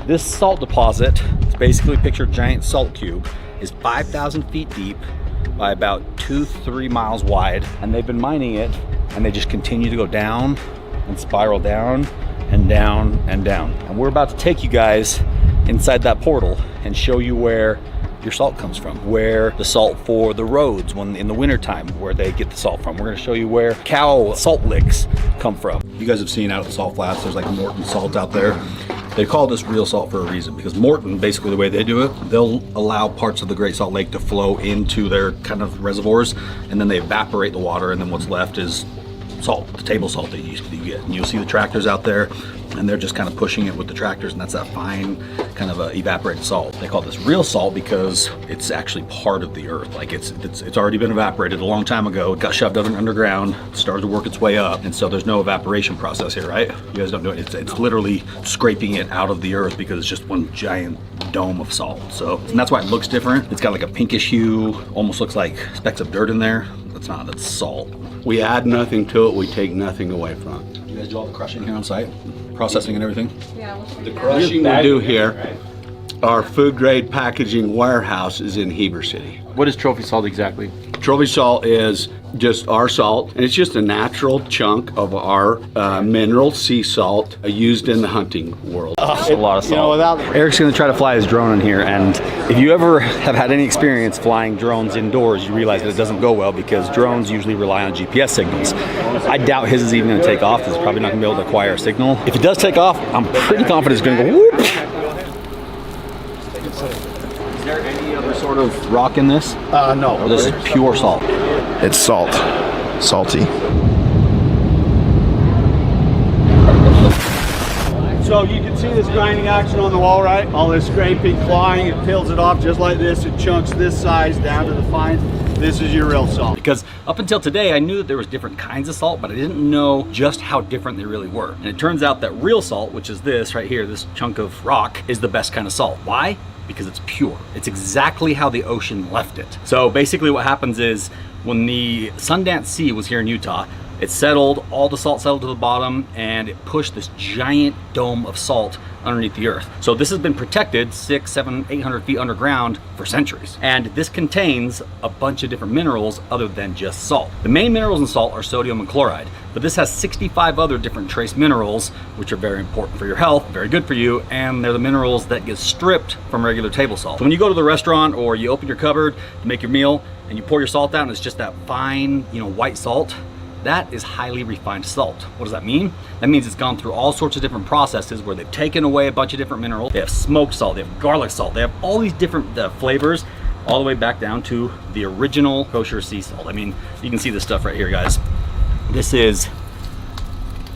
This salt deposit, it's basically picture a giant salt cube, is 5,000 feet deep by about 2-3 miles wide. And they've been mining it and they just continue to go down and spiral down and down and down. And we're about to take you guys inside that portal and show you where your salt comes from, where the salt for the roads when in the winter time, where they get the salt from. We're gonna show you where cow salt licks come from. You guys have seen out at the salt flats, there's like Morton salt out there. They call this real salt for a reason, because Morton, basically the way they do it, they'll allow parts of the Great Salt Lake to flow into their kind of reservoirs, and then they evaporate the water, and then what's left is salt, the table salt that you get. And you'll see the tractors out there, and they're just kind of pushing it with the tractors, and that's that fine kind of evaporated salt. They call this real salt because it's actually part of the earth. Like it's already been evaporated a long time ago. It got shoved underground, started to work its way up, and so there's no evaporation process here, right? You guys don't do it. It's literally scraping it out of the earth because it's just one giant dome of salt. So, and that's why it looks different. It's got like a pinkish hue, almost looks like specks of dirt in there. That's not, that's salt. We add nothing to it, we take nothing away from it. You guys do all the crushing here on site? Processing and everything? Yeah, The crushing we do here, our food grade packaging warehouse is in Heber City. What is trophy salt exactly? Trophy salt is just our salt, and it's just a natural chunk of our mineral sea salt used in the hunting world. It's a lot of salt. Eric's gonna try to fly his drone in here, and if you ever have had any experience flying drones indoors, you realize that it doesn't go well because drones usually rely on GPS signals. I doubt his is even gonna take off. It's probably not gonna be able to acquire a signal. If it does take off, I'm pretty confident it's gonna go whoop. Is there any other sort of rock in this? No. Or this is pure salt? It's salt. Salty. So you can see this grinding action on the wall, right? All this scraping, clawing, it peels it off just like this. It chunks this size down to the fines. This is your real salt. Because up until today, I knew that there was different kinds of salt, but I didn't know just how different they really were. And it turns out that real salt, which is this right here, this chunk of rock, is the best kind of salt. Why? Because it's pure. It's exactly how the ocean left it. So basically what happens is when the Sundance Sea was here in Utah, it settled, all the salt settled to the bottom, and it pushed this giant dome of salt underneath the earth. So this has been protected 600, 700, 800 feet underground for centuries. And this contains a bunch of different minerals other than just salt. The main minerals in salt are sodium and chloride, but this has 65 other different trace minerals, which are very important for your health, very good for you, and they're the minerals that get stripped from regular table salt. So when you go to the restaurant or you open your cupboard to make your meal and you pour your salt out and it's just that fine, white salt, that is highly refined salt. What does that mean? That means it's gone through all sorts of different processes where they've taken away a bunch of different minerals. They have smoked salt, they have garlic salt, they have all these different flavors, all the way back down to the original kosher sea salt. I mean, you can see this stuff right here, guys.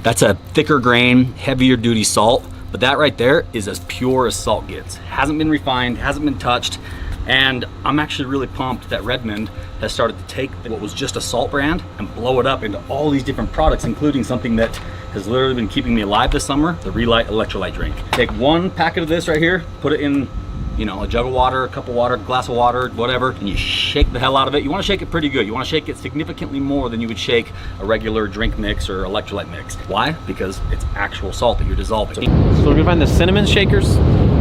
That's a thicker grain, heavier duty salt, but that right there is as pure as salt gets. Hasn't been refined, hasn't been touched. And I'm actually really pumped that Redmond has started to take what was just a salt brand and blow it up into all these different products, including something that has literally been keeping me alive this summer, the Relive electrolyte drink. Take one packet of this right here, put it in a jug of water, a cup of water, glass of water, whatever, and you shake the hell out of it. You wanna shake it pretty good. You wanna shake it significantly more than you would shake a regular drink mix or electrolyte mix. Why? Because it's actual salt that you're dissolving. So we're gonna find the cinnamon shakers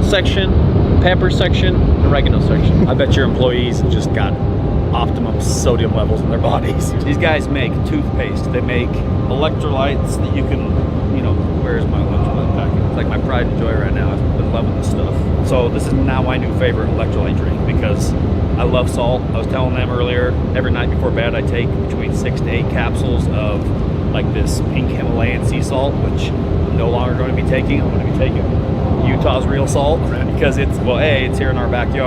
section, pepper section, oregano section. I bet your employees have just got optimum sodium levels in their bodies. These guys make toothpaste. They make electrolytes that you can, where's my electrolyte packet? It's like my pride and joy right now. I've been loving this stuff. So this is now my new favorite electrolyte drink because I love salt. I was telling them earlier, every night before bed I take between 6 to 8 capsules of like this pink Himalayan sea salt, which I'm no longer going to be taking. I'm going to be taking Utah's real salt because it's, well, A, it's here in our backyard.